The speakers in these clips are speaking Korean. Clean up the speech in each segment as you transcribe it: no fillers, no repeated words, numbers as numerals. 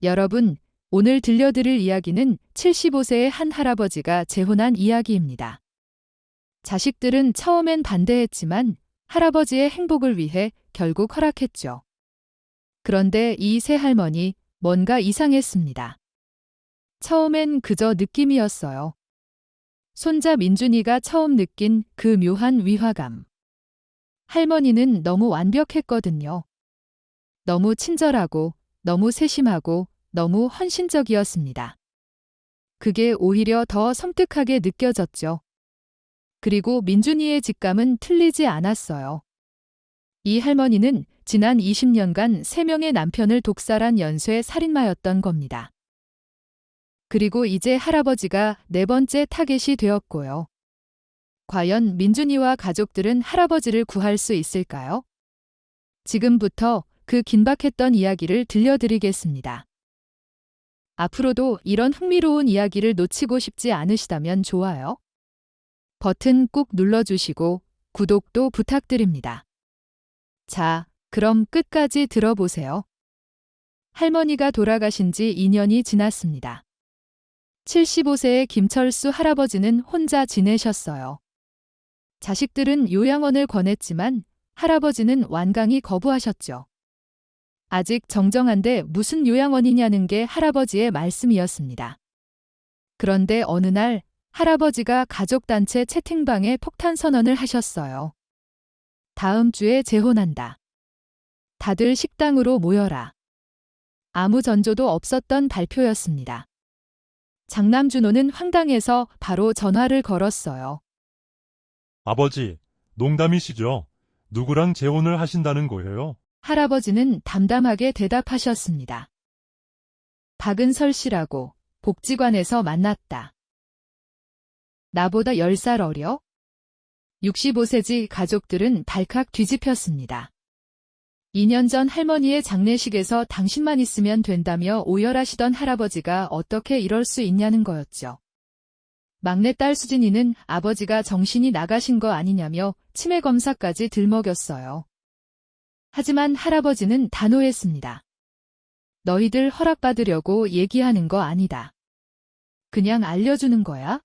여러분, 오늘 들려드릴 이야기는 75세의 한 할아버지가 재혼한 이야기입니다. 자식들은 처음엔 반대했지만 할아버지의 행복을 위해 결국 허락했죠. 그런데 이 새 할머니 뭔가 이상했습니다. 처음엔 그저 느낌이었어요. 손자 민준이가 처음 느낀 그 묘한 위화감. 할머니는 너무 완벽했거든요. 너무 친절하고, 너무 세심하고, 너무 헌신적이었습니다. 그게 오히려 더 섬뜩하게 느껴졌죠. 그리고 민준이의 직감은 틀리지 않았어요. 이 할머니는 지난 20년간 3명의 남편을 독살한 연쇄 살인마였던 겁니다. 그리고 이제 할아버지가 4번째 타겟이 되었고요. 과연 민준이와 가족들은 할아버지를 구할 수 있을까요? 지금부터 그 긴박했던 이야기를 들려드리겠습니다. 앞으로도 이런 흥미로운 이야기를 놓치고 싶지 않으시다면 좋아요 버튼 꾹 눌러주시고 구독도 부탁드립니다. 자, 그럼 끝까지 들어보세요. 할머니가 돌아가신 지 2년이 지났습니다. 75세의 김철수 할아버지는 혼자 지내셨어요. 자식들은 요양원을 권했지만 할아버지는 완강히 거부하셨죠. 아직 정정한데 무슨 요양원이냐는 게 할아버지의 말씀이었습니다. 그런데 어느 날 할아버지가 가족단체 채팅방에 폭탄 선언을 하셨어요. 다음 주에 재혼한다. 다들 식당으로 모여라. 아무 전조도 없었던 발표였습니다. 장남 준호는 황당해서 바로 전화를 걸었어요. 아버지, 농담이시죠? 누구랑 재혼을 하신다는 거예요? 할아버지는 담담하게 대답하셨습니다. 박은설 씨라고 복지관에서 만났다. 나보다 10살 어려? 65세지 가족들은 발칵 뒤집혔습니다. 2년 전 할머니의 장례식에서 당신만 있으면 된다며 오열하시던 할아버지가 어떻게 이럴 수 있냐는 거였죠. 막내딸 수진이는 아버지가 정신이 나가신 거 아니냐며 치매 검사까지 들먹였어요. 하지만 할아버지는 단호했습니다. 너희들 허락받으려고 얘기하는 거 아니다. 그냥 알려주는 거야?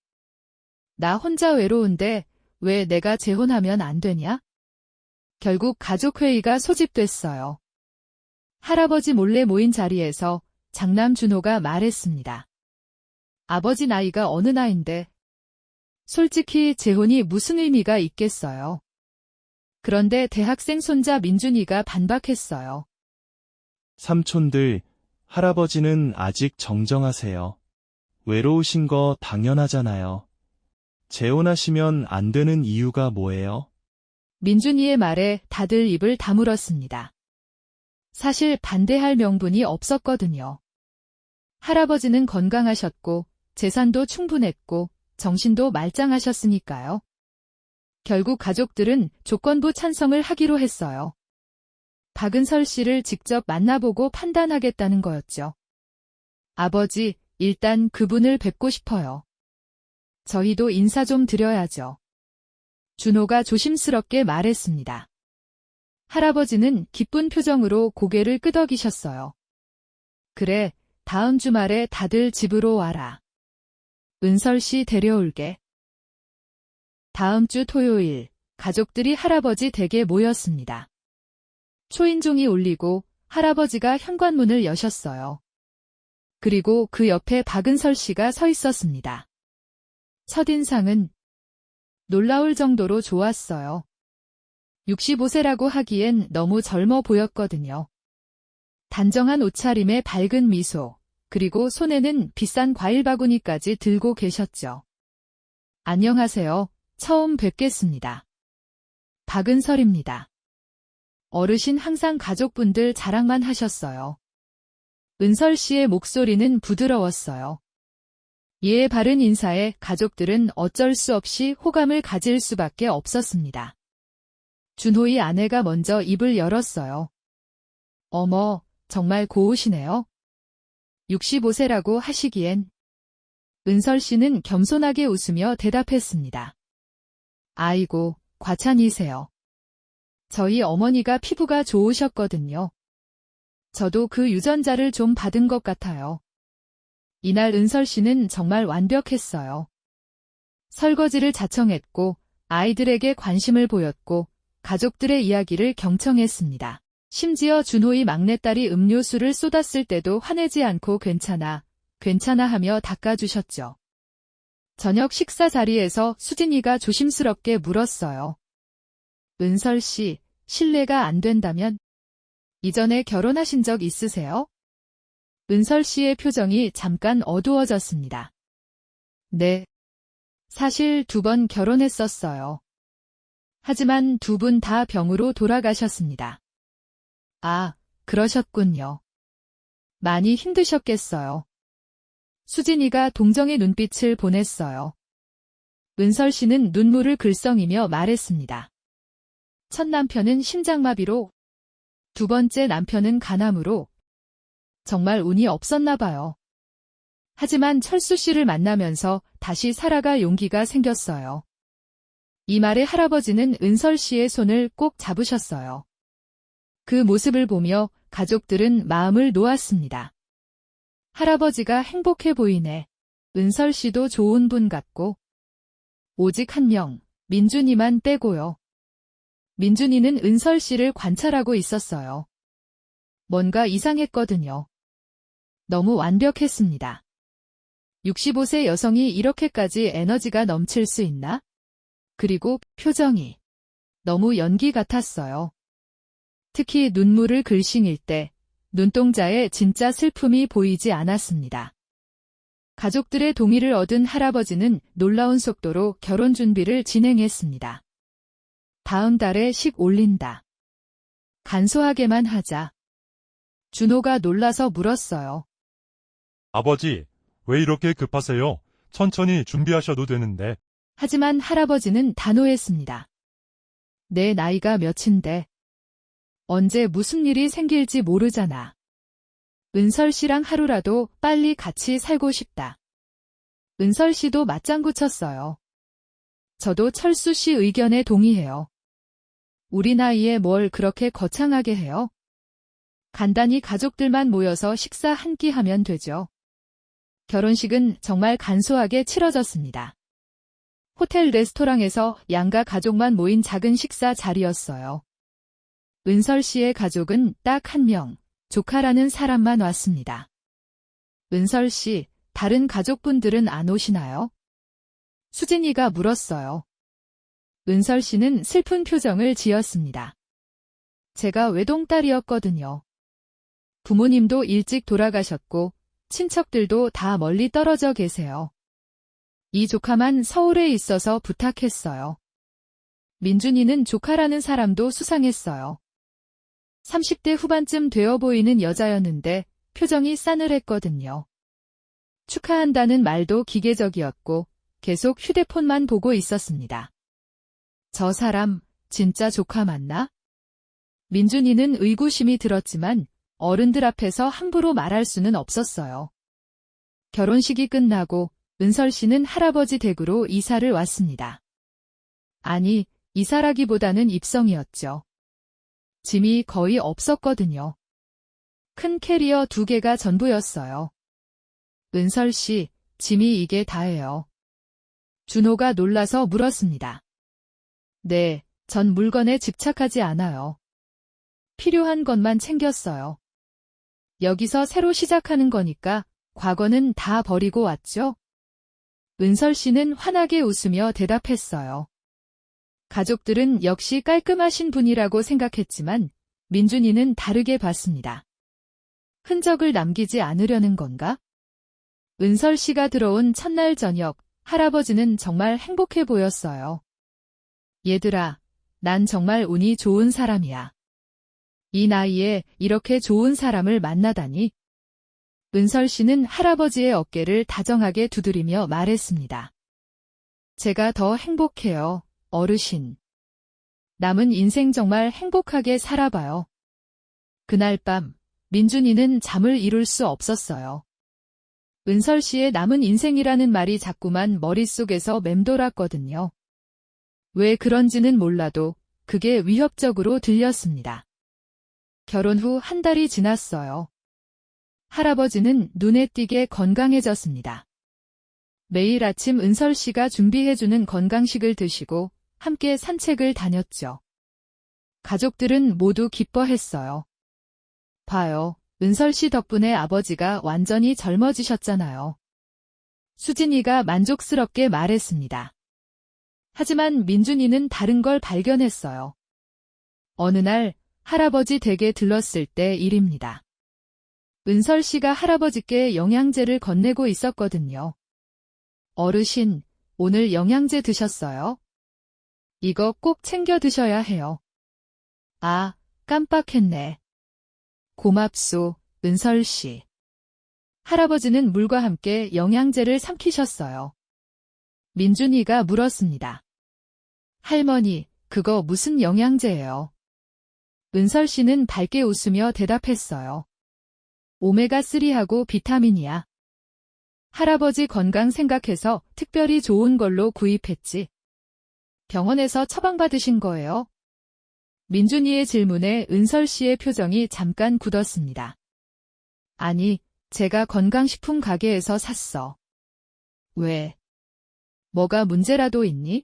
나 혼자 외로운데 왜 내가 재혼하면 안 되냐? 결국 가족회의가 소집됐어요. 할아버지 몰래 모인 자리에서 장남 준호가 말했습니다. 아버지 나이가 어느 나이인데 솔직히 재혼이 무슨 의미가 있겠어요. 그런데 대학생 손자 민준이가 반박했어요. 삼촌들, 할아버지는 아직 정정하세요. 외로우신 거 당연하잖아요. 재혼하시면 안 되는 이유가 뭐예요? 민준이의 말에 다들 입을 다물었습니다. 사실 반대할 명분이 없었거든요. 할아버지는 건강하셨고 재산도 충분했고 정신도 말짱하셨으니까요. 결국 가족들은 조건부 찬성을 하기로 했어요. 박은설 씨를 직접 만나보고 판단하겠다는 거였죠. 아버지, 일단 그분을 뵙고 싶어요. 저희도 인사 좀 드려야죠. 준호가 조심스럽게 말했습니다. 할아버지는 기쁜 표정으로 고개를 끄덕이셨어요. 그래, 다음 주말에 다들 집으로 와라. 은설 씨 데려올게. 다음 주 토요일, 가족들이 할아버지 댁에 모였습니다. 초인종이 울리고 할아버지가 현관문을 여셨어요. 그리고 그 옆에 박은설 씨가 서 있었습니다. 첫인상은 놀라울 정도로 좋았어요. 65세라고 하기엔 너무 젊어 보였거든요. 단정한 옷차림에 밝은 미소, 그리고 손에는 비싼 과일 바구니까지 들고 계셨죠. 안녕하세요. 처음 뵙겠습니다. 박은설입니다. 어르신 항상 가족분들 자랑만 하셨어요. 은설 씨의 목소리는 부드러웠어요. 예의 바른 인사에 가족들은 어쩔 수 없이 호감을 가질 수밖에 없었습니다. 준호의 아내가 먼저 입을 열었어요. 어머, 정말 고우시네요. 65세라고 하시기엔. 은설 씨는 겸손하게 웃으며 대답했습니다. 아이고, 과찬이세요. 저희 어머니가 피부가 좋으셨거든요. 저도 그 유전자를 좀 받은 것 같아요. 이날 은설 씨는 정말 완벽했어요. 설거지를 자청했고, 아이들에게 관심을 보였고, 가족들의 이야기를 경청했습니다. 심지어 준호의 막내딸이 음료수를 쏟았을 때도 화내지 않고 괜찮아, 괜찮아 하며 닦아주셨죠. 저녁 식사 자리에서 수진이가 조심스럽게 물었어요. 은설 씨, 실례가 안 된다면 이전에 결혼하신 적 있으세요? 은설 씨의 표정이 잠깐 어두워졌습니다. 네. 사실 2번 결혼했었어요. 하지만 2분 다 병으로 돌아가셨습니다. 아, 그러셨군요. 많이 힘드셨겠어요. 수진이가 동정의 눈빛을 보냈어요. 은설 씨는 눈물을 글썽이며 말했습니다. 첫 남편은 심장마비로, 2번째 남편은 간암으로. 정말 운이 없었나 봐요. 하지만 철수 씨를 만나면서 다시 살아갈 용기가 생겼어요. 이 말에 할아버지는 은설 씨의 손을 꼭 잡으셨어요. 그 모습을 보며 가족들은 마음을 놓았습니다. 할아버지가 행복해 보이네. 은설 씨도 좋은 분 같고. 오직 한 명, 민준이만 빼고요. 민준이는 은설 씨를 관찰하고 있었어요. 뭔가 이상했거든요. 너무 완벽했습니다. 65세 여성이 이렇게까지 에너지가 넘칠 수 있나? 그리고 표정이 너무 연기 같았어요. 특히 눈물을 글싱일 때 눈동자에 진짜 슬픔이 보이지 않았습니다. 가족들의 동의를 얻은 할아버지는 놀라운 속도로 결혼 준비를 진행했습니다. 다음 달에 식 올린다. 간소하게만 하자. 준호가 놀라서 물었어요. 아버지, 왜 이렇게 급하세요? 천천히 준비하셔도 되는데. 하지만 할아버지는 단호했습니다. 내 나이가 몇인데. 언제 무슨 일이 생길지 모르잖아. 은설 씨랑 하루라도 빨리 같이 살고 싶다. 은설 씨도 맞장구 쳤어요. 저도 철수 씨 의견에 동의해요. 우리 나이에 뭘 그렇게 거창하게 해요? 간단히 가족들만 모여서 식사 한 끼 하면 되죠. 결혼식은 정말 간소하게 치러졌습니다. 호텔 레스토랑에서 양가 가족만 모인 작은 식사 자리였어요. 은설 씨의 가족은 딱 1명, 조카라는 사람만 왔습니다. 은설 씨, 다른 가족분들은 안 오시나요? 수진이가 물었어요. 은설 씨는 슬픈 표정을 지었습니다. 제가 외동딸이었거든요. 부모님도 일찍 돌아가셨고 친척들도 다 멀리 떨어져 계세요. 이 조카만 서울에 있어서 부탁했어요. 민준이는 조카라는 사람도 수상했어요. 30대 후반쯤 되어 보이는 여자였는데 표정이 싸늘했거든요. 축하한다는 말도 기계적이었고 계속 휴대폰만 보고 있었습니다. 저 사람 진짜 조카 맞나? 민준이는 의구심이 들었지만 어른들 앞에서 함부로 말할 수는 없었어요. 결혼식이 끝나고 은설 씨는 할아버지 댁으로 이사를 왔습니다. 아니, 이사라기보다는 입성이었죠. 짐이 거의 없었거든요. 큰 캐리어 2개가 전부였어요. 은설 씨, 짐이 이게 다예요. 준호가 놀라서 물었습니다. 네, 전 물건에 집착하지 않아요. 필요한 것만 챙겼어요. 여기서 새로 시작하는 거니까 과거는 다 버리고 왔죠? 은설 씨는 환하게 웃으며 대답했어요. 가족들은 역시 깔끔하신 분이라고 생각했지만 민준이는 다르게 봤습니다. 흔적을 남기지 않으려는 건가? 은설 씨가 들어온 첫날 저녁, 할아버지는 정말 행복해 보였어요. 얘들아, 난 정말 운이 좋은 사람이야. 이 나이에 이렇게 좋은 사람을 만나다니. 은설 씨는 할아버지의 어깨를 다정하게 두드리며 말했습니다. 제가 더 행복해요, 어르신. 남은 인생 정말 행복하게 살아봐요. 그날 밤, 민준이는 잠을 이룰 수 없었어요. 은설 씨의 남은 인생이라는 말이 자꾸만 머릿속에서 맴돌았거든요. 왜 그런지는 몰라도 그게 위협적으로 들렸습니다. 결혼 후 한 달이 지났어요. 할아버지는 눈에 띄게 건강해졌습니다. 매일 아침 은설 씨가 준비해주는 건강식을 드시고 함께 산책을 다녔죠. 가족들은 모두 기뻐했어요. 봐요, 은설 씨 덕분에 아버지가 완전히 젊어지셨잖아요. 수진이가 만족스럽게 말했습니다. 하지만 민준이는 다른 걸 발견했어요. 어느 날 할아버지 댁에 들렀을 때 일입니다. 은설 씨가 할아버지께 영양제를 건네고 있었거든요. 어르신, 오늘 영양제 드셨어요? 이거 꼭 챙겨 드셔야 해요. 아, 깜빡했네. 고맙소, 은설 씨. 할아버지는 물과 함께 영양제를 삼키셨어요. 민준이가 물었습니다. 할머니, 그거 무슨 영양제예요? 은설 씨는 밝게 웃으며 대답했어요. 오메가3하고 비타민이야. 할아버지 건강 생각해서 특별히 좋은 걸로 구입했지. 병원에서 처방받으신 거예요? 민준이의 질문에 은설 씨의 표정이 잠깐 굳었습니다. 아니, 제가 건강식품 가게에서 샀어. 왜? 뭐가 문제라도 있니?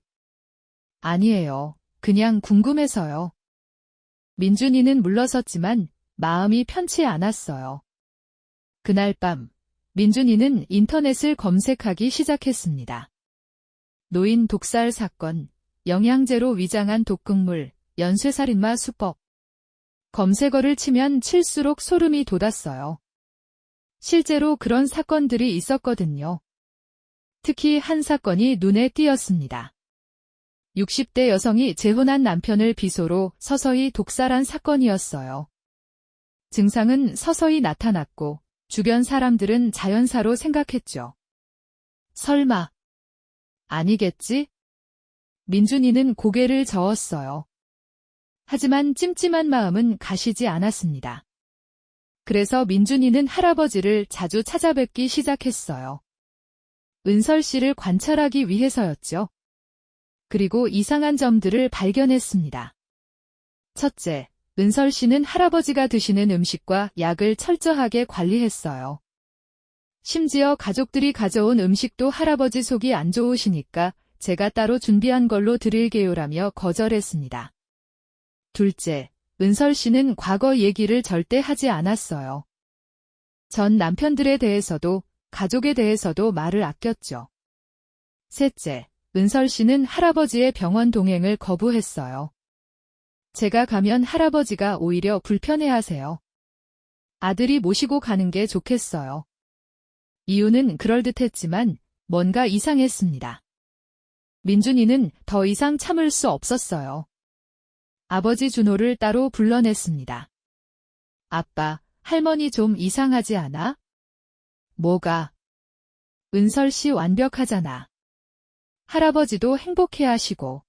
아니에요. 그냥 궁금해서요. 민준이는 물러섰지만 마음이 편치 않았어요. 그날 밤, 민준이는 인터넷을 검색하기 시작했습니다. 노인 독살 사건, 영양제로 위장한 독극물, 연쇄살인마 수법. 검색어를 치면 칠수록 소름이 돋았어요. 실제로 그런 사건들이 있었거든요. 특히 한 사건이 눈에 띄었습니다. 60대 여성이 재혼한 남편을 비소로 서서히 독살한 사건이었어요. 증상은 서서히 나타났고 주변 사람들은 자연사로 생각했죠. 설마. 아니겠지? 민준이는 고개를 저었어요. 하지만 찜찜한 마음은 가시지 않았습니다. 그래서 민준이는 할아버지를 자주 찾아뵙기 시작했어요. 은설 씨를 관찰하기 위해서였죠. 그리고 이상한 점들을 발견했습니다. 첫째, 은설 씨는 할아버지가 드시는 음식과 약을 철저하게 관리했어요. 심지어 가족들이 가져온 음식도 할아버지 속이 안 좋으시니까 제가 따로 준비한 걸로 드릴게요라며 거절했습니다. 둘째, 은설 씨는 과거 얘기를 절대 하지 않았어요. 전 남편들에 대해서도 가족에 대해서도 말을 아꼈죠. 셋째, 은설 씨는 할아버지의 병원 동행을 거부했어요. 제가 가면 할아버지가 오히려 불편해하세요. 아들이 모시고 가는 게 좋겠어요. 이유는 그럴듯했지만 뭔가 이상했습니다. 민준이는 더 이상 참을 수 없었어요. 아버지 준호를 따로 불러냈습니다. 아빠, 할머니 좀 이상하지 않아? 뭐가? 은설 씨 완벽하잖아. 할아버지도 행복해하시고.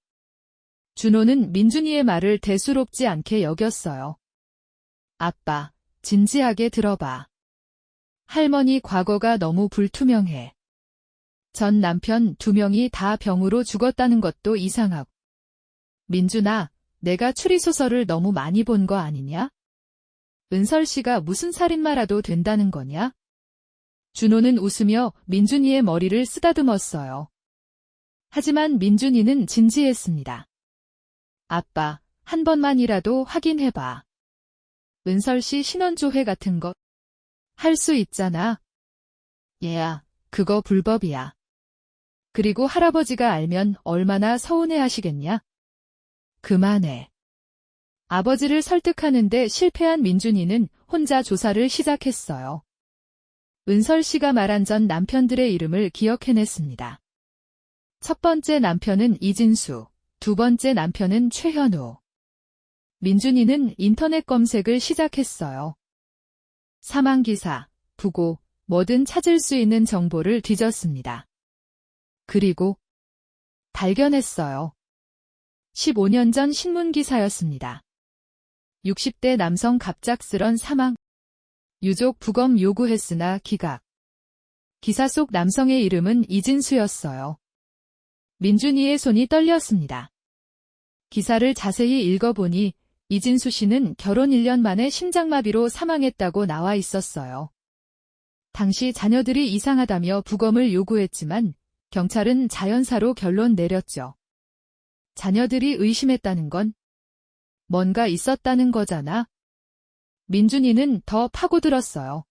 준호는 민준이의 말을 대수롭지 않게 여겼어요. 아빠, 진지하게 들어봐. 할머니 과거가 너무 불투명해. 전 남편 2명이 다 병으로 죽었다는 것도 이상하고. 민준아, 내가 추리소설을 너무 많이 본 거 아니냐? 은설 씨가 무슨 살인마라도 된다는 거냐? 준호는 웃으며 민준이의 머리를 쓰다듬었어요. 하지만 민준이는 진지했습니다. 아빠, 한 번만이라도 확인해봐. 은설 씨 신원조회 같은 거 할 수 있잖아. 얘야, 그거 불법이야. 그리고 할아버지가 알면 얼마나 서운해하시겠냐? 그만해. 아버지를 설득하는데 실패한 민준이는 혼자 조사를 시작했어요. 은설 씨가 말한 전 남편들의 이름을 기억해냈습니다. 첫 번째 남편은 이진수, 두 번째 남편은 최현우. 민준이는 인터넷 검색을 시작했어요. 사망기사, 부고, 뭐든 찾을 수 있는 정보를 뒤졌습니다. 그리고 발견했어요. 15년 전 신문기사였습니다. 60대 남성 갑작스런 사망. 유족 부검 요구했으나 기각. 기사 속 남성의 이름은 이진수였어요. 민준이의 손이 떨렸습니다. 기사를 자세히 읽어보니 이진수 씨는 결혼 1년 만에 심장마비로 사망했다고 나와 있었어요. 당시 자녀들이 이상하다며 부검을 요구했지만 경찰은 자연사로 결론 내렸죠. 자녀들이 의심했다는 건 뭔가 있었다는 거잖아. 민준이는 더 파고들었어요.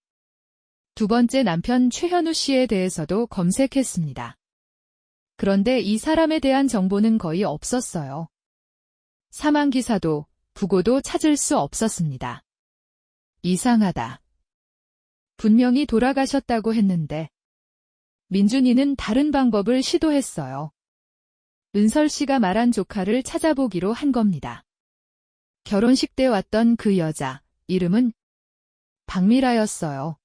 두 번째 남편 최현우 씨에 대해서도 검색했습니다. 그런데 이 사람에 대한 정보는 거의 없었어요. 사망 기사도 부고도 찾을 수 없었습니다. 이상하다. 분명히 돌아가셨다고 했는데 민준이는 다른 방법을 시도했어요. 은설 씨가 말한 조카를 찾아보기로 한 겁니다. 결혼식 때 왔던 그 여자, 이름은 박미라였어요.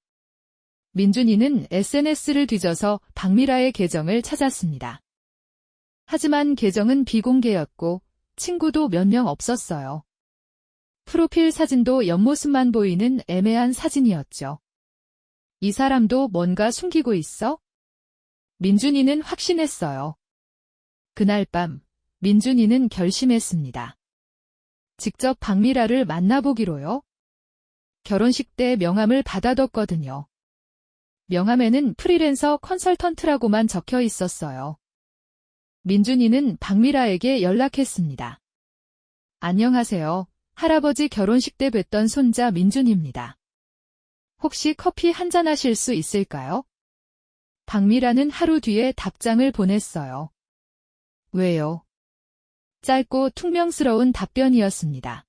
민준이는 SNS를 뒤져서 박미라의 계정을 찾았습니다. 하지만 계정은 비공개였고 친구도 몇 명 없었어요. 프로필 사진도 옆모습만 보이는 애매한 사진이었죠. 이 사람도 뭔가 숨기고 있어? 민준이는 확신했어요. 그날 밤, 민준이는 결심했습니다. 직접 박미라를 만나보기로요. 결혼식 때 명함을 받아뒀거든요. 명함에는 프리랜서 컨설턴트라고만 적혀 있었어요. 민준이는 박미라에게 연락했습니다. 안녕하세요. 할아버지 결혼식 때 뵀던 손자 민준입니다. 혹시 커피 한잔 하실 수 있을까요? 박미라는 하루 뒤에 답장을 보냈어요. 왜요? 짧고 퉁명스러운 답변이었습니다.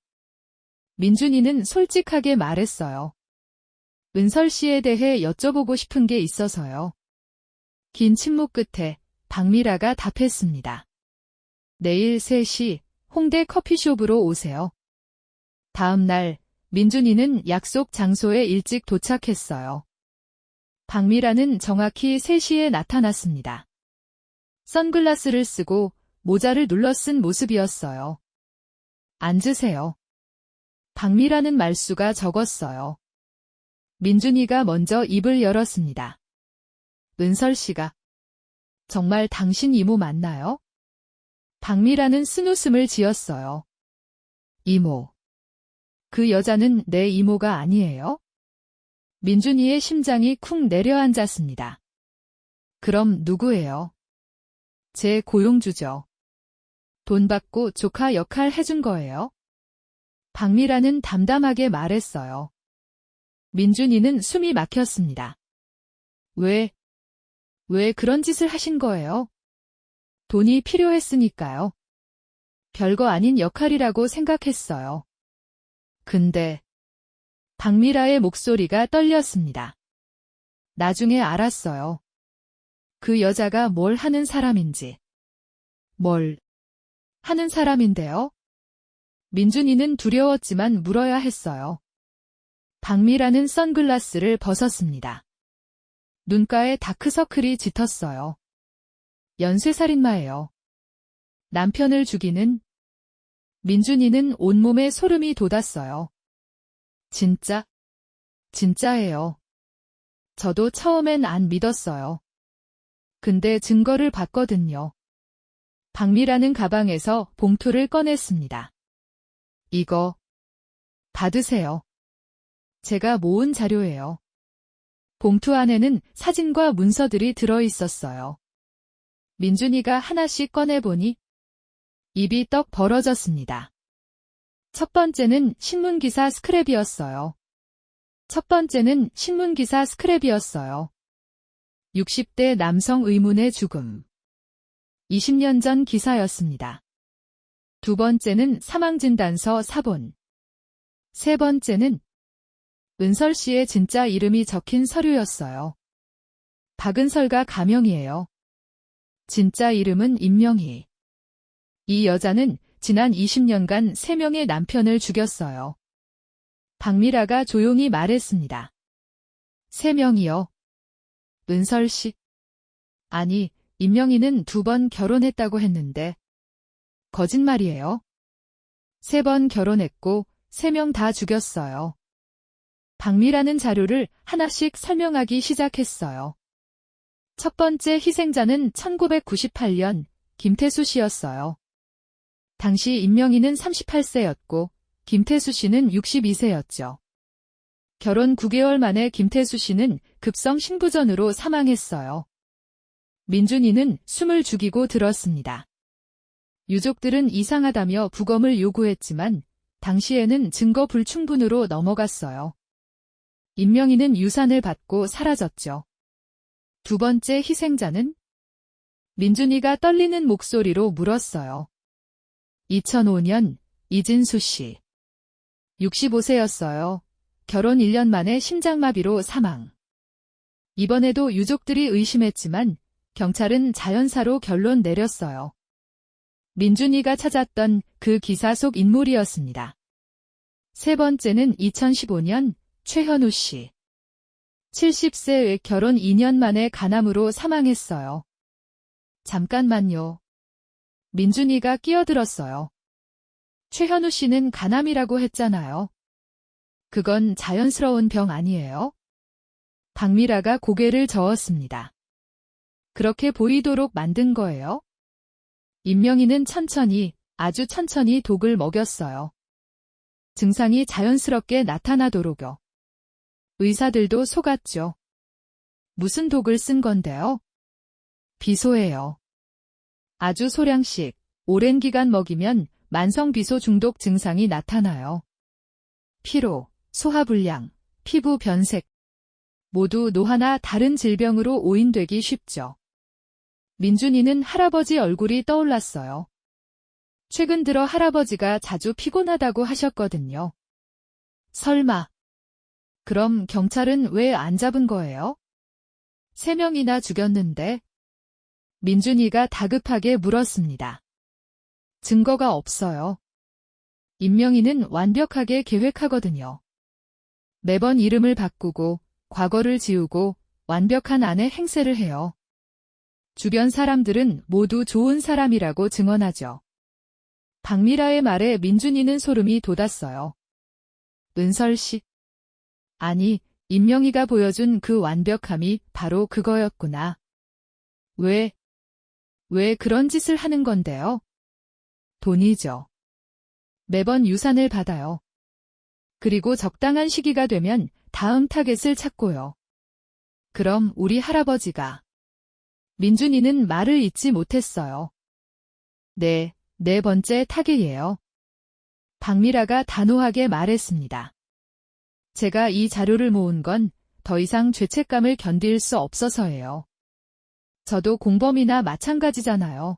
민준이는 솔직하게 말했어요. 은설 씨에 대해 여쭤보고 싶은 게 있어서요. 긴 침묵 끝에 박미라가 답했습니다. 내일 3시 홍대 커피숍으로 오세요. 다음 날 민준이는 약속 장소에 일찍 도착했어요. 박미라는 정확히 3시에 나타났습니다. 선글라스를 쓰고 모자를 눌러 쓴 모습이었어요. 앉으세요. 박미라는 말수가 적었어요. 민준이가 먼저 입을 열었습니다. 은설 씨가 정말 당신 이모 맞나요? 박미라는 쓴웃음을 지었어요. 이모. 그 여자는 내 이모가 아니에요? 민준이의 심장이 쿵 내려앉았습니다. 그럼 누구예요? 제 고용주죠. 돈 받고 조카 역할 해준 거예요? 박미라는 담담하게 말했어요. 민준이는 숨이 막혔습니다. 왜 그런 짓을 하신 거예요? 돈이 필요했으니까요. 별거 아닌 역할이라고 생각했어요. 근데 박미라의 목소리가 떨렸습니다. 나중에 알았어요. 그 여자가 뭘 하는 사람인지. 뭘 하는 사람인데요? 민준이는 두려웠지만 물어야 했어요. 박미라는 선글라스를 벗었습니다. 눈가에 다크서클이 짙었어요. 연쇄살인마예요. 남편을 죽이는. 민준이는 온몸에 소름이 돋았어요. 진짜예요. 저도 처음엔 안 믿었어요. 근데 증거를 봤거든요. 박미라는 가방에서 봉투를 꺼냈습니다. 이거 받으세요. 제가 모은 자료예요. 봉투 안에는 사진과 문서들이 들어있었어요. 민준이가 하나씩 꺼내보니 입이 떡 벌어졌습니다. 첫 번째는 신문기사 스크랩이었어요. 60대 남성 의문의 죽음. 20년 전 기사였습니다. 두 번째는 사망진단서 사본. 세 번째는 은설 씨의 진짜 이름이 적힌 서류였어요. 박은설가 가명이에요. 진짜 이름은 임명희. 이 여자는 지난 20년간 3명의 남편을 죽였어요. 박미라가 조용히 말했습니다. 3명이요. 은설 씨. 아니, 임명희는 2번 결혼했다고 했는데. 거짓말이에요. 3번 결혼했고 3명 다 죽였어요. 박미라는 자료를 하나씩 설명하기 시작했어요. 첫 번째 희생자는 1998년 김태수 씨였어요. 당시 임명희는 38세였고 김태수 씨는 62세였죠. 결혼 9개월 만에 김태수 씨는 급성 신부전으로 사망했어요. 민준이는 숨을 죽이고 들었습니다. 유족들은 이상하다며 부검을 요구했지만 당시에는 증거 불충분으로 넘어갔어요. 임명희는 유산을 받고 사라졌죠. 두 번째 희생자는? 민준이가 떨리는 목소리로 물었어요. 2005년 이진수 씨. 65세였어요. 결혼 1년 만에 심장마비로 사망. 이번에도 유족들이 의심했지만 경찰은 자연사로 결론 내렸어요. 민준이가 찾았던 그 기사 속 인물이었습니다. 세 번째는 2015년 최현우 씨. 70세에 결혼 2년 만에 간암으로 사망했어요. 잠깐만요. 민준이가 끼어들었어요. 최현우 씨는 간암이라고 했잖아요. 그건 자연스러운 병 아니에요? 박미라가 고개를 저었습니다. 그렇게 보이도록 만든 거예요? 임명희는 천천히, 아주 천천히 독을 먹였어요. 증상이 자연스럽게 나타나도록요. 의사들도 속았죠. 무슨 독을 쓴 건데요? 비소예요. 아주 소량씩, 오랜 기간 먹이면 만성비소 중독 증상이 나타나요. 피로, 소화불량, 피부 변색, 모두 노화나 다른 질병으로 오인되기 쉽죠. 민준이는 할아버지 얼굴이 떠올랐어요. 최근 들어 할아버지가 자주 피곤하다고 하셨거든요. 설마. 그럼 경찰은 왜 안 잡은 거예요? 3명이나 죽였는데. 민준이가 다급하게 물었습니다. 증거가 없어요. 임명희는 완벽하게 계획하거든요. 매번 이름을 바꾸고 과거를 지우고 완벽한 안의 행세를 해요. 주변 사람들은 모두 좋은 사람이라고 증언하죠. 박미라의 말에 민준이는 소름이 돋았어요. 은설 씨? 아니, 임명희가 보여준 그 완벽함이 바로 그거였구나. 왜 그런 짓을 하는 건데요? 돈이죠. 매번 유산을 받아요. 그리고 적당한 시기가 되면 다음 타겟을 찾고요. 그럼 우리 할아버지가. 민준이는 말을 잇지 못했어요. 네, 4번째 타겟이에요. 박미라가 단호하게 말했습니다. 제가 이 자료를 모은 건 더 이상 죄책감을 견딜 수 없어서예요. 저도 공범이나 마찬가지잖아요.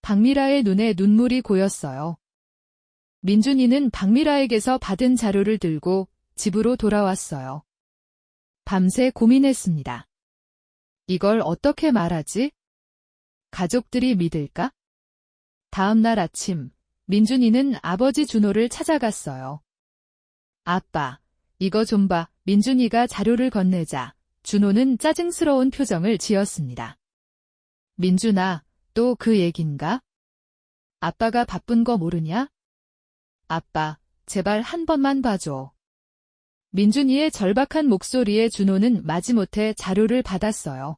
박미라의 눈에 눈물이 고였어요. 민준이는 박미라에게서 받은 자료를 들고 집으로 돌아왔어요. 밤새 고민했습니다. 이걸 어떻게 말하지? 가족들이 믿을까? 다음 날 아침, 민준이는 아버지 준호를 찾아갔어요. 아빠, 이거 좀 봐. 민준이가 자료를 건네자 준호는 짜증스러운 표정을 지었습니다. 민준아, 또 그 얘긴가? 아빠가 바쁜 거 모르냐? 아빠, 제발 한 번만 봐줘. 민준이의 절박한 목소리에 준호는 마지못해 자료를 받았어요.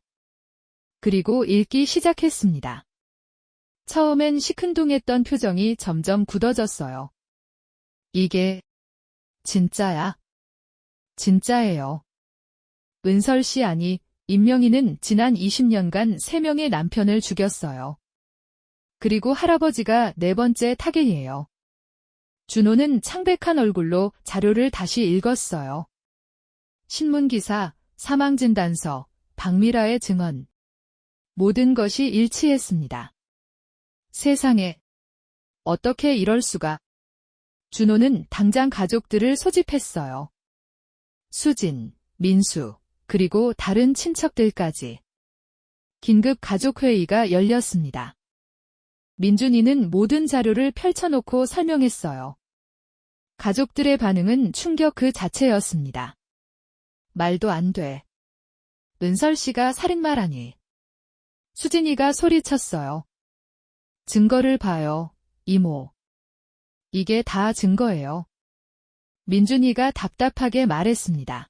그리고 읽기 시작했습니다. 처음엔 시큰둥했던 표정이 점점 굳어졌어요. 이게 진짜야? 진짜예요. 은설 씨 아니, 임명희는 지난 20년간 3명의 남편을 죽였어요. 그리고 할아버지가 4번째 타겟이에요. 준호는 창백한 얼굴로 자료를 다시 읽었어요. 신문기사, 사망진단서, 박미라의 증언. 모든 것이 일치했습니다. 세상에. 어떻게 이럴 수가. 준호는 당장 가족들을 소집했어요. 수진, 민수, 그리고 다른 친척들까지. 긴급 가족회의가 열렸습니다. 민준이는 모든 자료를 펼쳐놓고 설명했어요. 가족들의 반응은 충격 그 자체였습니다. 말도 안 돼. 은설 씨가 살인마라니. 수진이가 소리쳤어요. 증거를 봐요, 이모. 이게 다 증거예요. 민준이가 답답하게 말했습니다.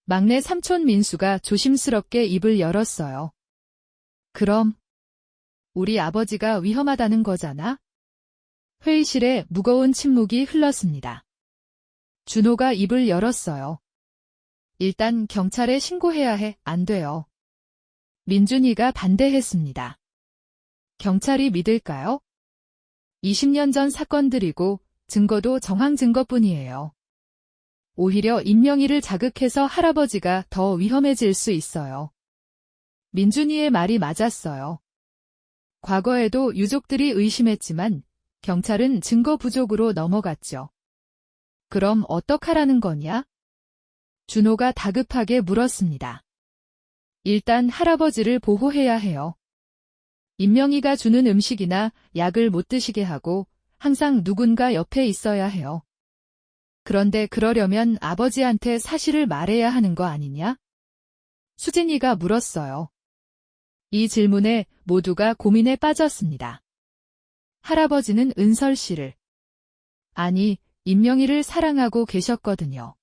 막내 삼촌 민수가 조심스럽게 입을 열었어요. 그럼 우리 아버지가 위험하다는 거잖아? 회의실에 무거운 침묵이 흘렀습니다. 준호가 입을 열었어요. 일단 경찰에 신고해야 해. 안 돼요. 민준이가 반대했습니다. 경찰이 믿을까요? 20년 전 사건들이고 증거도 정황 증거뿐이에요. 오히려 임명희를 자극해서 할아버지가 더 위험해질 수 있어요. 민준이의 말이 맞았어요. 과거에도 유족들이 의심했지만 경찰은 증거 부족으로 넘어갔죠. 그럼 어떡하라는 거냐? 준호가 다급하게 물었습니다. 일단 할아버지를 보호해야 해요. 임명희가 주는 음식이나 약을 못 드시게 하고 항상 누군가 옆에 있어야 해요. 그런데 그러려면 아버지한테 사실을 말해야 하는 거 아니냐? 수진이가 물었어요. 이 질문에 모두가 고민에 빠졌습니다. 할아버지는 은설 씨를, 아니, 임명희를 사랑하고 계셨거든요.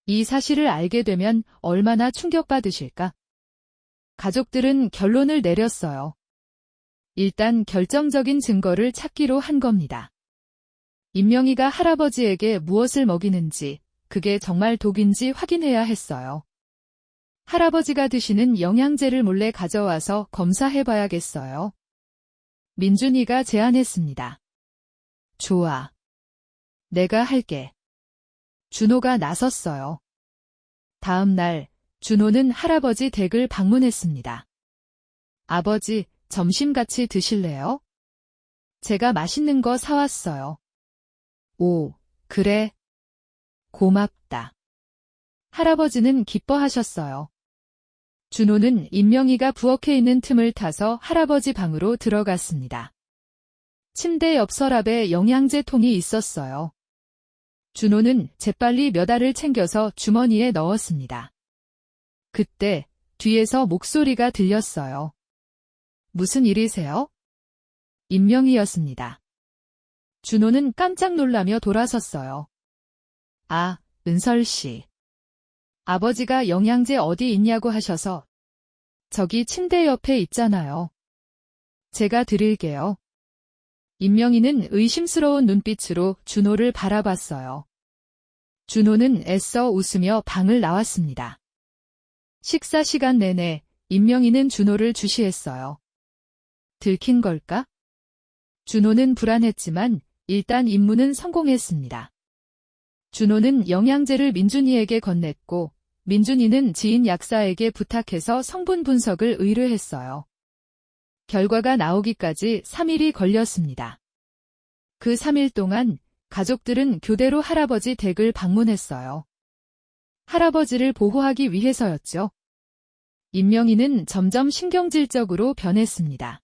이 사실을 알게 되면 얼마나 충격받으실까? 가족들은 결론을 내렸어요. 일단 결정적인 증거를 찾기로 한 겁니다. 임명희가 할아버지에게 무엇을 먹이는지, 그게 정말 독인지 확인해야 했어요. 할아버지가 드시는 영양제를 몰래 가져와서 검사해봐야겠어요. 민준이가 제안했습니다. 좋아. 내가 할게. 준호가 나섰어요. 다음 날, 준호는 할아버지 댁을 방문했습니다. 아버지, 점심 같이 드실래요? 제가 맛있는 거 사왔어요. 오, 그래. 고맙다. 할아버지는 기뻐하셨어요. 준호는 임명희가 부엌에 있는 틈을 타서 할아버지 방으로 들어갔습니다. 침대 옆 서랍에 영양제 통이 있었어요. 준호는 재빨리 몇 알을 챙겨서 주머니에 넣었습니다. 그때 뒤에서 목소리가 들렸어요. 무슨 일이세요? 임명희였습니다. 준호는 깜짝 놀라며 돌아섰어요. 아, 은설 씨. 아버지가 영양제 어디 있냐고 하셔서 저기 침대 옆에 있잖아요. 제가 드릴게요. 임명희는 의심스러운 눈빛으로 준호를 바라봤어요. 준호는 애써 웃으며 방을 나왔습니다. 식사 시간 내내 임명희는 준호를 주시했어요. 들킨 걸까? 준호는 불안했지만 일단 임무는 성공했습니다. 준호는 영양제를 민준이에게 건넸고 민준이는 지인 약사에게 부탁해서 성분 분석을 의뢰했어요. 결과가 나오기까지 3일이 걸렸습니다. 그 3일 동안 가족들은 교대로 할아버지 댁을 방문했어요. 할아버지를 보호하기 위해서였죠. 임명희는 점점 신경질적으로 변했습니다.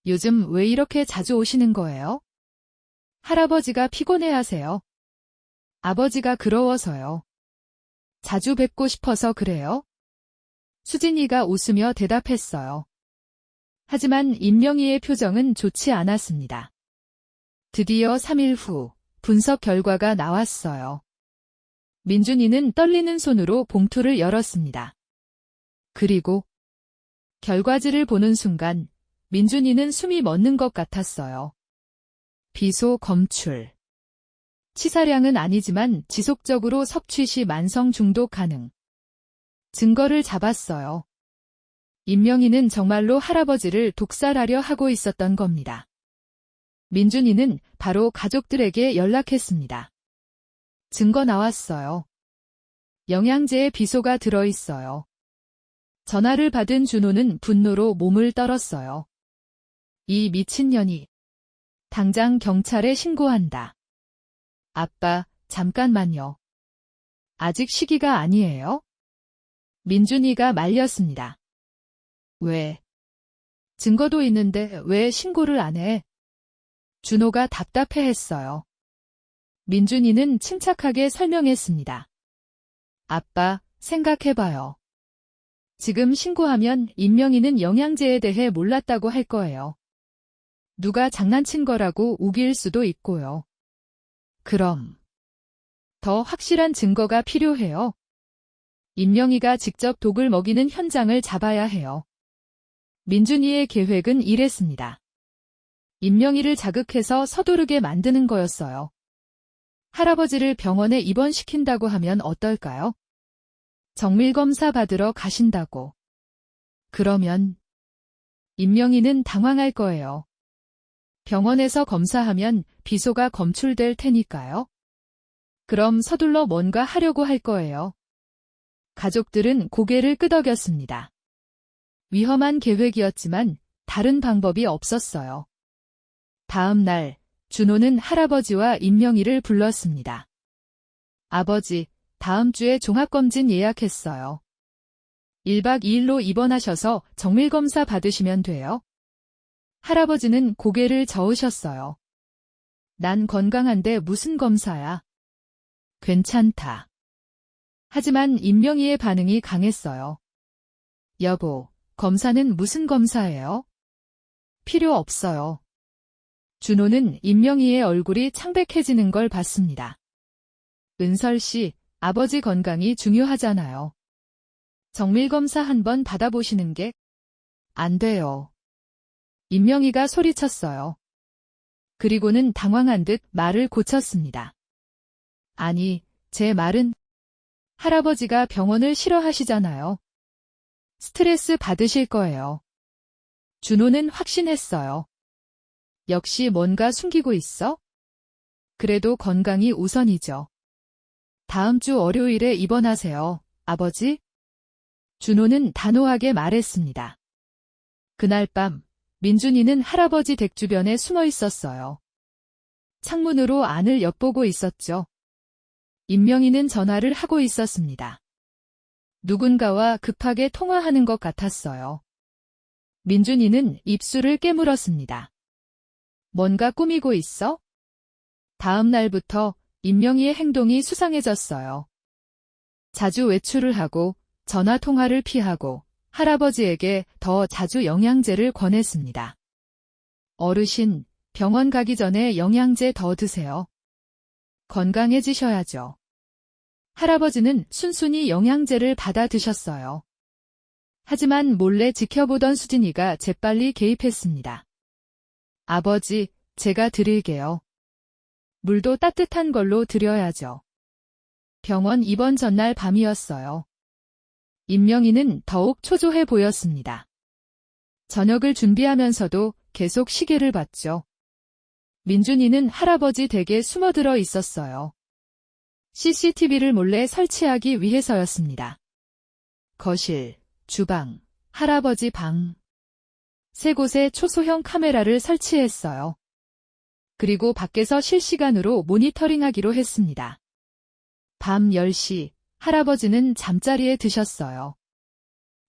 요즘 왜 이렇게 자주 오시는 거예요? 할아버지가 피곤해하세요. 아버지가 그러워서요. 자주 뵙고 싶어서 그래요? 수진이가 웃으며 대답했어요. 하지만 임명희의 표정은 좋지 않았습니다. 드디어 3일 후 분석 결과가 나왔어요. 민준이는 떨리는 손으로 봉투를 열었습니다. 그리고 결과지를 보는 순간 민준이는 숨이 멎는 것 같았어요. 비소 검출. 치사량은 아니지만 지속적으로 섭취 시 만성 중독 가능. 증거를 잡았어요. 임명희는 정말로 할아버지를 독살하려 하고 있었던 겁니다. 민준이는 바로 가족들에게 연락했습니다. 증거 나왔어요. 영양제에 비소가 들어있어요. 전화를 받은 준호는 분노로 몸을 떨었어요. 이 미친년이. 당장 경찰에 신고한다. 아빠, 잠깐만요. 아직 시기가 아니에요? 민준이가 말렸습니다. 왜? 증거도 있는데 왜 신고를 안 해? 준호가 답답해했어요. 민준이는 침착하게 설명했습니다. 아빠, 생각해봐요. 지금 신고하면 임명희는 영양제에 대해 몰랐다고 할 거예요. 누가 장난친 거라고 우길 수도 있고요. 그럼 더 확실한 증거가 필요해요. 임명희가 직접 독을 먹이는 현장을 잡아야 해요. 민준이의 계획은 이랬습니다. 임명희를 자극해서 서두르게 만드는 거였어요. 할아버지를 병원에 입원시킨다고 하면 어떨까요? 정밀검사 받으러 가신다고. 그러면 임명희는 당황할 거예요. 병원에서 검사하면 비소가 검출될 테니까요. 그럼 서둘러 뭔가 하려고 할 거예요. 가족들은 고개를 끄덕였습니다. 위험한 계획이었지만 다른 방법이 없었어요. 다음 날 준호는 할아버지와 임명희를 불렀습니다. 아버지, 다음 주에 종합검진 예약했어요. 1박 2일로 입원하셔서 정밀검사 받으시면 돼요. 할아버지는 고개를 저으셨어요. 난 건강한데 무슨 검사야. 괜찮다. 하지만 임명희의 반응이 강했어요. 여보, 검사는 무슨 검사예요? 필요 없어요. 준호는 임명희의 얼굴이 창백해지는 걸 봤습니다. 은설 씨, 아버지 건강이 중요하잖아요. 정밀검사 한번 받아보시는 게 안 돼요. 임명희가 소리쳤어요. 그리고는 당황한 듯 말을 고쳤습니다. 아니, 제 말은 할아버지가 병원을 싫어하시잖아요. 스트레스 받으실 거예요. 준호는 확신했어요. 역시 뭔가 숨기고 있어? 그래도 건강이 우선이죠. 다음 주 월요일에 입원하세요, 아버지? 준호는 단호하게 말했습니다. 그날 밤, 민준이는 할아버지 댁 주변에 숨어 있었어요. 창문으로 안을 엿보고 있었죠. 임명희는 전화를 하고 있었습니다. 누군가와 급하게 통화하는 것 같았어요. 민준이는 입술을 깨물었습니다. 뭔가 꾸미고 있어? 다음 날부터 임명희의 행동이 수상해졌어요. 자주 외출을 하고 전화 통화를 피하고 할아버지에게 더 자주 영양제를 권했습니다. 어르신, 병원 가기 전에 영양제 더 드세요. 건강해지셔야죠. 할아버지는 순순히 영양제를 받아 드셨어요. 하지만 몰래 지켜보던 수진이가 재빨리 개입했습니다. 아버지, 제가 드릴게요. 물도 따뜻한 걸로 드려야죠. 병원 입원 전날 밤이었어요. 임명희는 더욱 초조해 보였습니다. 저녁을 준비하면서도 계속 시계를 봤죠. 민준이는 할아버지 댁에 숨어들어 있었어요. CCTV를 몰래 설치하기 위해서였습니다. 거실, 주방, 할아버지 방. 세 곳에 초소형 카메라를 설치했어요. 그리고 밖에서 실시간으로 모니터링하기로 했습니다. 밤 10시, 할아버지는 잠자리에 드셨어요.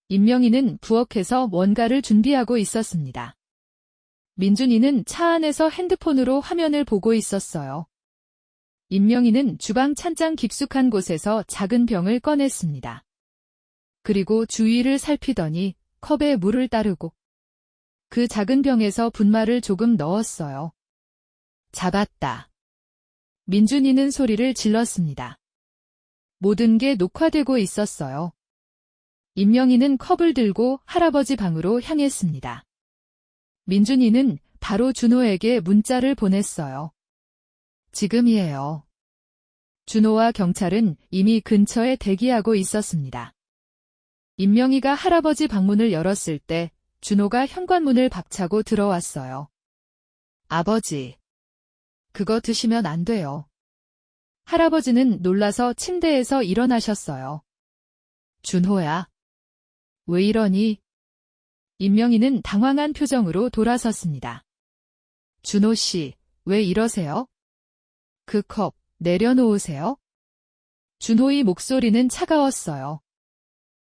임명희는 부엌에서 뭔가를 준비하고 있었습니다. 민준이는 차 안에서 핸드폰으로 화면을 보고 있었어요. 임명희는 주방 찬장 깊숙한 곳에서 작은 병을 꺼냈습니다. 그리고 주위를 살피더니 컵에 물을 따르고 그 작은 병에서 분말을 조금 넣었어요. 잡았다. 민준이는 소리를 질렀습니다. 모든 게 녹화되고 있었어요. 임명희는 컵을 들고 할아버지 방으로 향했습니다. 민준이는 바로 준호에게 문자를 보냈어요. 지금이에요. 준호와 경찰은 이미 근처에 대기하고 있었습니다. 임명희가 할아버지 방문을 열었을 때 준호가 현관문을 박차고 들어왔어요. 아버지, 그거 드시면 안 돼요. 할아버지는 놀라서 침대에서 일어나셨어요. 준호야, 왜 이러니? 임명희는 당황한 표정으로 돌아섰습니다. 준호 씨, 왜 이러세요? 그 컵 내려놓으세요. 준호의 목소리는 차가웠어요.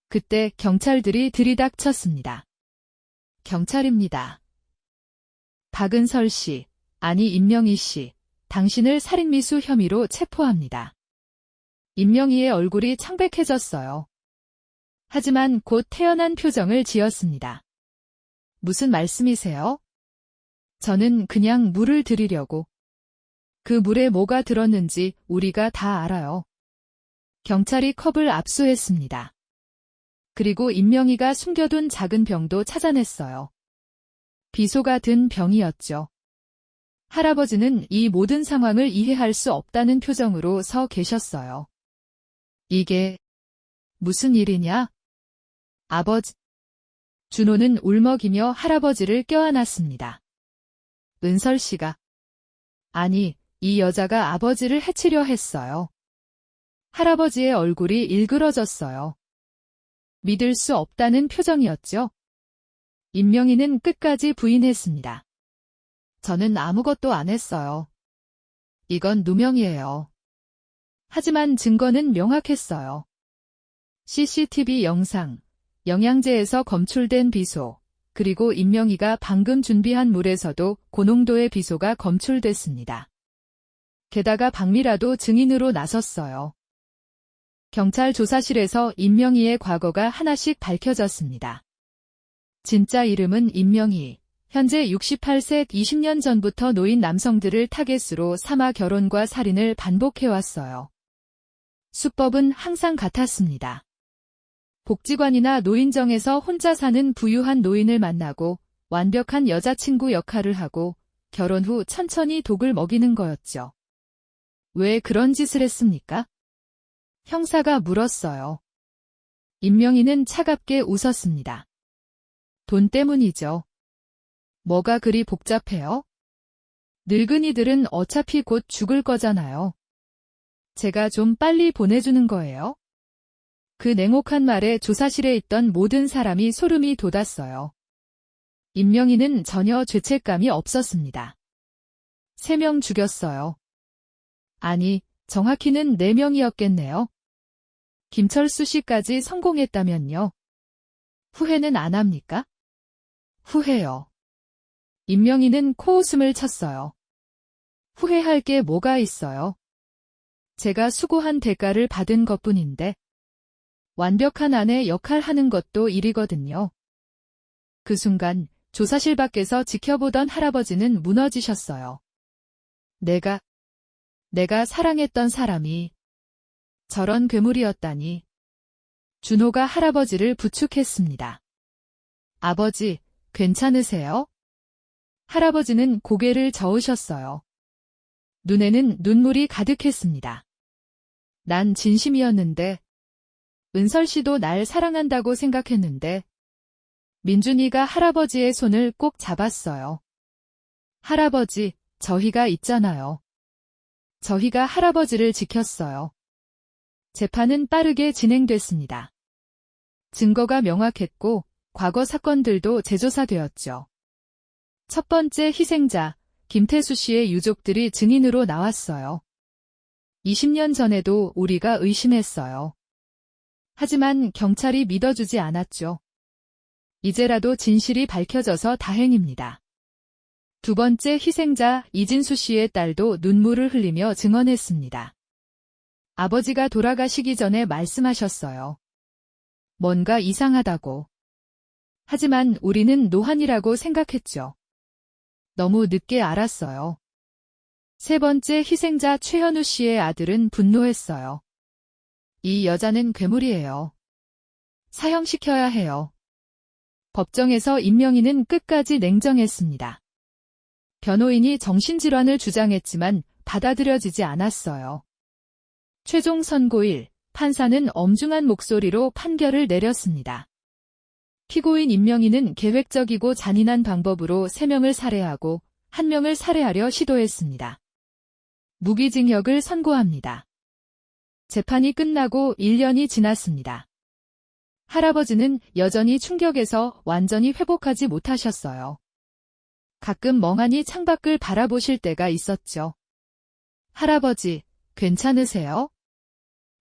그때 경찰들이 들이닥쳤습니다. 경찰입니다. 박은설 씨, 아니 임명희 씨, 당신을 살인미수 혐의로 체포합니다. 임명희의 얼굴이 창백해졌어요. 하지만 곧 태연한 표정을 지었습니다. 무슨 말씀이세요? 저는 그냥 물을 드리려고. 그 물에 뭐가 들었는지 우리가 다 알아요. 경찰이 컵을 압수했습니다. 그리고 임명희가 숨겨둔 작은 병도 찾아냈어요. 비소가 든 병이었죠. 할아버지는 이 모든 상황을 이해할 수 없다는 표정으로 서 계셨어요. 이게 무슨 일이냐? 아버지. 준호는 울먹이며 할아버지를 껴안았습니다. 은설 씨가. 아니, 이 여자가 아버지를 해치려 했어요. 할아버지의 얼굴이 일그러졌어요. 믿을 수 없다는 표정이었죠. 임명희는 끝까지 부인했습니다. 저는 아무것도 안 했어요. 이건 누명이에요. 하지만 증거는 명확했어요. CCTV 영상, 영양제에서 검출된 비소, 그리고 임명희가 방금 준비한 물에서도 고농도의 비소가 검출됐습니다. 게다가 박미라도 증인으로 나섰어요. 경찰 조사실에서 임명희의 과거가 하나씩 밝혀졌습니다. 진짜 이름은 임명희, 현재 68세 20년 전부터 노인 남성들을 타겟으로 삼아 결혼과 살인을 반복해왔어요. 수법은 항상 같았습니다. 복지관이나 노인정에서 혼자 사는 부유한 노인을 만나고 완벽한 여자친구 역할을 하고 결혼 후 천천히 독을 먹이는 거였죠. 왜 그런 짓을 했습니까? 형사가 물었어요. 임명희는 차갑게 웃었습니다. 돈 때문이죠. 뭐가 그리 복잡해요? 늙은이들은 어차피 곧 죽을 거잖아요. 제가 좀 빨리 보내주는 거예요. 그 냉혹한 말에 조사실에 있던 모든 사람이 소름이 돋았어요. 임명희는 전혀 죄책감이 없었습니다. 3명 죽였어요. 아니, 정확히는 4명이었겠네요. 김철수 씨까지 성공했다면요. 후회는 안 합니까? 후회요. 임명희는 코웃음을 쳤어요. 후회할 게 뭐가 있어요? 제가 수고한 대가를 받은 것뿐인데. 완벽한 아내 역할 하는 것도 일이거든요. 그 순간 조사실 밖에서 지켜보던 할아버지는 무너지셨어요. 내가 사랑했던 사람이 저런 괴물이었다니. 준호가 할아버지를 부축했습니다. 아버지, 괜찮으세요? 할아버지는 고개를 저으셨어요. 눈에는 눈물이 가득했습니다. 난 진심이었는데, 은설 씨도 날 사랑한다고 생각했는데, 민준이가 할아버지의 손을 꼭 잡았어요. 할아버지, 저희가 있잖아요. 저희가 할아버지를 지켰어요. 재판은 빠르게 진행됐습니다. 증거가 명확했고, 과거 사건들도 재조사되었죠. 첫 번째 희생자, 김태수 씨의 유족들이 증인으로 나왔어요. 20년 전에도 우리가 의심했어요. 하지만 경찰이 믿어주지 않았죠. 이제라도 진실이 밝혀져서 다행입니다. 두 번째 희생자 이진수 씨의 딸도 눈물을 흘리며 증언했습니다. 아버지가 돌아가시기 전에 말씀하셨어요. 뭔가 이상하다고. 하지만 우리는 노환이라고 생각했죠. 너무 늦게 알았어요. 세 번째 희생자 최현우 씨의 아들은 분노했어요. 이 여자는 괴물이에요. 사형시켜야 해요. 법정에서 임명희는 끝까지 냉정했습니다. 변호인이 정신질환을 주장했지만 받아들여지지 않았어요. 최종 선고일, 판사는 엄중한 목소리로 판결을 내렸습니다. 피고인 임명희는 계획적이고 잔인한 방법으로 3명을 살해하고 1명을 살해하려 시도했습니다. 무기징역을 선고합니다. 재판이 끝나고 1년이 지났습니다. 할아버지는 여전히 충격에서 완전히 회복하지 못하셨어요. 가끔 멍하니 창밖을 바라보실 때가 있었죠. 할아버지, 괜찮으세요?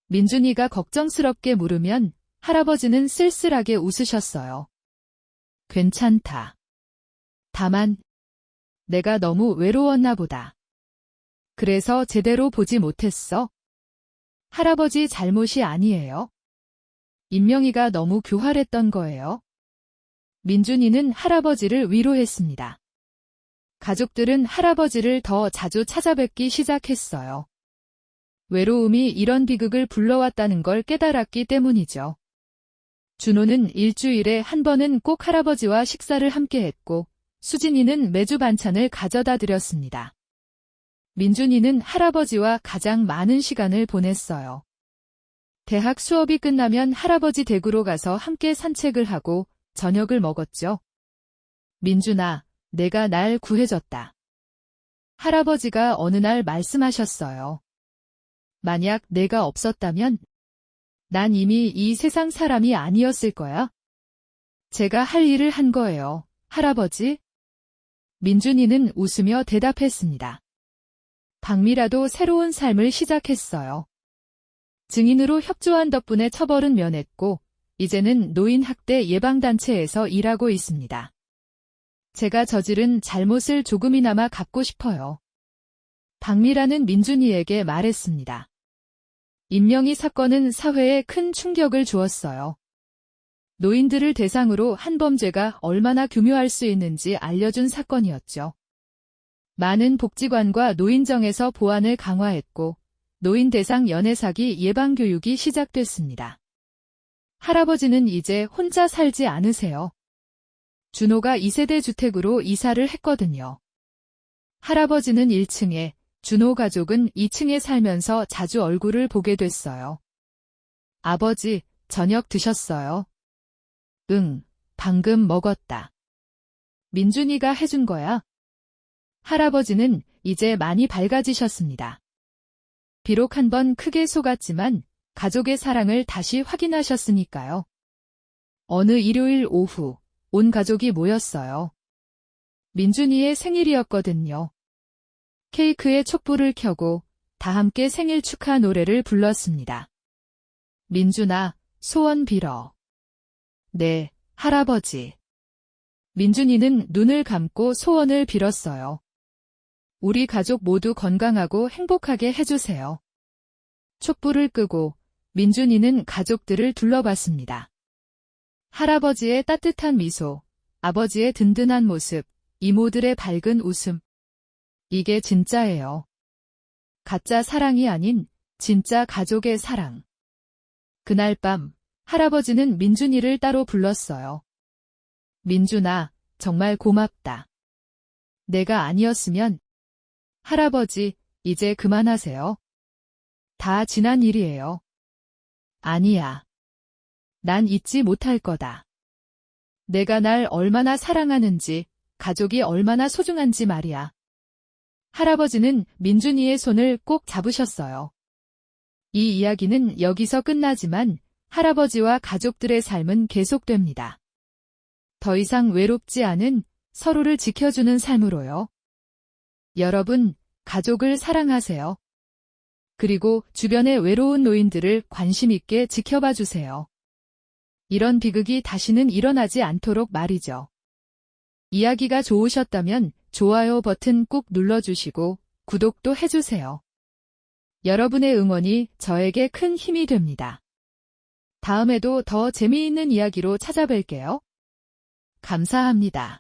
민준이가 걱정스럽게 물으면 할아버지는 쓸쓸하게 웃으셨어요. 괜찮다. 다만 내가 너무 외로웠나 보다. 그래서 제대로 보지 못했어. 할아버지 잘못이 아니에요. 임명희가 너무 교활했던 거예요. 민준이는 할아버지를 위로했습니다. 가족들은 할아버지를 더 자주 찾아뵙기 시작했어요. 외로움이 이런 비극을 불러왔다는 걸 깨달았기 때문이죠. 준호는 일주일에 한 번은 꼭 할아버지와 식사를 함께 했고, 수진이는 매주 반찬을 가져다 드렸습니다. 민준이는 할아버지와 가장 많은 시간을 보냈어요. 대학 수업이 끝나면 할아버지 댁으로 가서 함께 산책을 하고 저녁을 먹었죠. 민준아, 내가 날 구해줬다. 할아버지가 어느 날 말씀하셨어요. 만약 내가 없었다면 난 이미 이 세상 사람이 아니었을 거야. 제가 할 일을 한 거예요, 할아버지. 민준이는 웃으며 대답했습니다. 박미라도 새로운 삶을 시작했어요. 증인으로 협조한 덕분에 처벌은 면했고, 이제는 노인학대 예방단체에서 일하고 있습니다. 제가 저지른 잘못을 조금이나마 갚고 싶어요. 박미라는 민준이에게 말했습니다. 임명희 사건은 사회에 큰 충격을 주었어요. 노인들을 대상으로 한 범죄가 얼마나 교묘할 수 있는지 알려준 사건이었죠. 많은 복지관과 노인정에서 보안을 강화했고, 노인 대상 연애사기 예방교육이 시작됐습니다. 할아버지는 이제 혼자 살지 않으세요. 준호가 2세대 주택으로 이사를 했거든요. 할아버지는 1층에, 준호 가족은 2층에 살면서 자주 얼굴을 보게 됐어요. 아버지, 저녁 드셨어요? 응, 방금 먹었다. 민준이가 해준 거야? 할아버지는 이제 많이 밝아지셨습니다. 비록 한번 크게 속았지만 가족의 사랑을 다시 확인하셨으니까요. 어느 일요일 오후, 온 가족이 모였어요. 민준이의 생일이었거든요. 케이크에 촛불을 켜고 다 함께 생일 축하 노래를 불렀습니다. 민준아, 소원 빌어. 네, 할아버지. 민준이는 눈을 감고 소원을 빌었어요. 우리 가족 모두 건강하고 행복하게 해주세요. 촛불을 끄고 민준이는 가족들을 둘러봤습니다. 할아버지의 따뜻한 미소, 아버지의 든든한 모습, 이모들의 밝은 웃음. 이게 진짜예요. 가짜 사랑이 아닌 진짜 가족의 사랑. 그날 밤 할아버지는 민준이를 따로 불렀어요. 민준아, 정말 고맙다. 내가 아니었으면. 할아버지, 이제 그만하세요. 다 지난 일이에요. 아니야. 난 잊지 못할 거다. 내가 날 얼마나 사랑하는지, 가족이 얼마나 소중한지 말이야. 할아버지는 민준이의 손을 꼭 잡으셨어요. 이 이야기는 여기서 끝나지만 할아버지와 가족들의 삶은 계속됩니다. 더 이상 외롭지 않은 서로를 지켜주는 삶으로요. 여러분, 가족을 사랑하세요. 그리고 주변의 외로운 노인들을 관심 있게 지켜봐 주세요. 이런 비극이 다시는 일어나지 않도록 말이죠. 이야기가 좋으셨다면 좋아요 버튼 꾹 눌러주시고 구독도 해주세요. 여러분의 응원이 저에게 큰 힘이 됩니다. 다음에도 더 재미있는 이야기로 찾아뵐게요. 감사합니다.